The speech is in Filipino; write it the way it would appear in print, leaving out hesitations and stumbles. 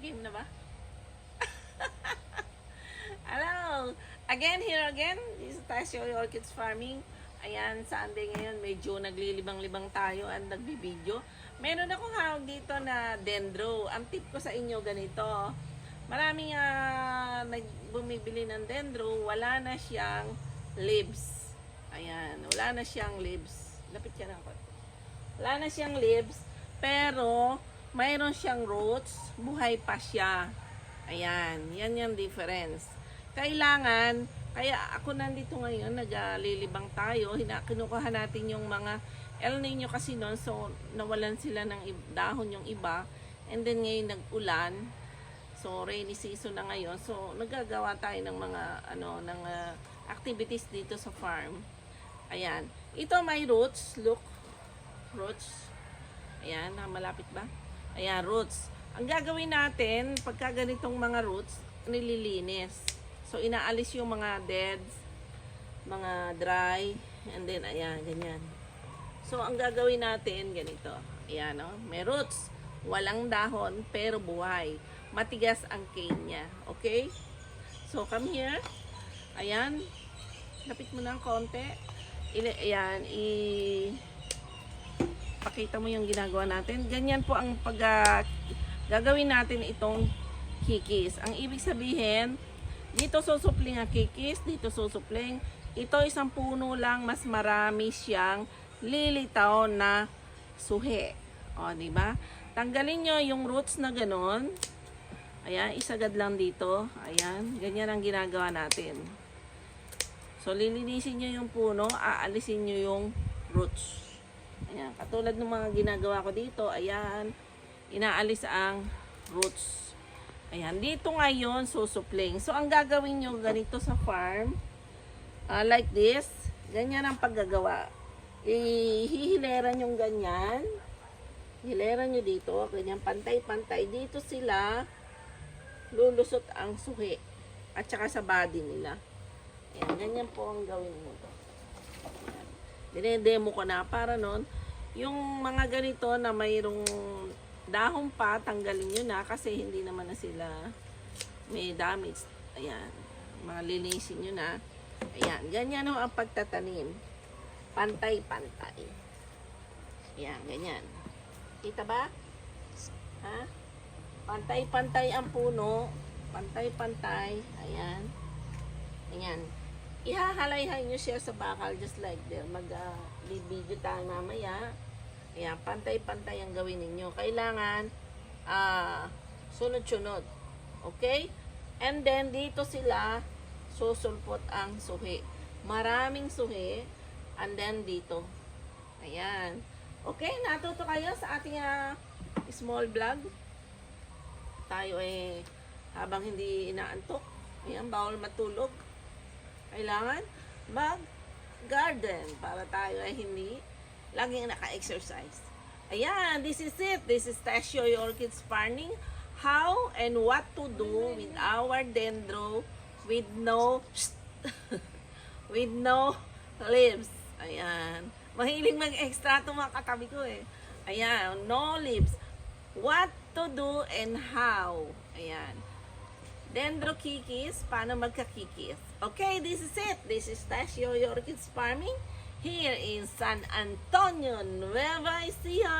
Game na ba? Hello! Again, here again. This is Tasio Orchids Farming. Ayan, Sunday ngayon. Medyo naglilibang-libang tayo at nagbibideo. Meron akong hawag dito na dendro. Ang tip ko sa inyo ganito. Maraming bumibili ng dendro. Wala na siyang leaves. Ayan, wala na siyang leaves. Lapit ka na ako. Wala na siyang leaves. Pero, mayroon siyang roots. Buhay pa siya. Ayan, yan yung difference. Kailangan, kaya ako nandito ngayon, naglilibang tayo, kinukuha natin yung mga El Nino kasi noon, so nawalan sila ng dahon yung iba, and then ngayon nag-ulan, so rainy season na ngayon, so nagagawa tayo ng mga activities dito sa farm. Ayan, ito may roots, look, roots, ayan, malapit ba? Ayan, roots. Ang gagawin natin, pagka ganitong mga roots, nililinis. So, inaalis yung mga deads, mga dry, and then, ayan, ganyan. So, ang gagawin natin, ganito. Ayan, oh, may roots. Walang dahon, pero buhay. Matigas ang cane niya. Okay? So, come here. Ayan. Lapit mo ng konti. Ayan, pakita mo yung ginagawa natin. Ganyan po ang gagawin natin itong kikis. Ang ibig sabihin, dito susupling ang kikis, dito susupling. Ito isang puno lang, mas marami siyang lilitaw na suhe. O, di ba? Tanggalin nyo yung roots na ganon. Ayan, isagad lang dito. Ayan, ganyan ang ginagawa natin. So, lilinisin nyo yung puno, aalisin nyo yung roots. Ayan, katulad ng mga ginagawa ko dito, ayan, inaalis ang roots. Ayan, dito ngayon, susupling. So, ang gagawin nyo ganito sa farm, like this, ganyan ang paggagawa. Ihihileran yung ganyan. Hileran nyo dito, ganyan, pantay-pantay. Dito sila, lulusot ang suhi. At saka sa body nila. Ayan, ganyan po ang gawin mo. Dinedemo ko na para nun, yung mga ganito na mayroong dahon pa, tanggalin nyo na kasi hindi naman na sila may damage. Ayan, mga linisin nyo na. Ayan, ganyan ho ang pagtatanim. Pantay-pantay. Ayan, ganyan. Kita ba? Ha? Pantay-pantay ang puno. Pantay-pantay. Ayan. Ayan. Ihahalayhay nyo siya sa bakal just like there. Mag-video tayo mamaya. Ayan, pantay-pantay ang gawin ninyo. Kailangan sunod-sunod. Okay? And then, dito sila susulpot ang suhi. Maraming suhi. And then, dito. Ayan. Okay, natuto kayo sa ating small vlog. Tayo habang hindi inaantok. Ayan, bawal matulog. Kailangan mag-garden para tayo ay hindi laging naka-exercise. Ayan, this is it. This is Tasio Orchids Farming. How and what to do with our dendro with no with no leaves. Ayan. Mahiling mag-extra itong mga katabi ko eh. Ayan, no leaves. What to do and how. Ayan. Dendro kikis, paano magka-kikis. Okay, this is it. This is Tasio Orchids Farming here in San Antonio, Nueva Ecija.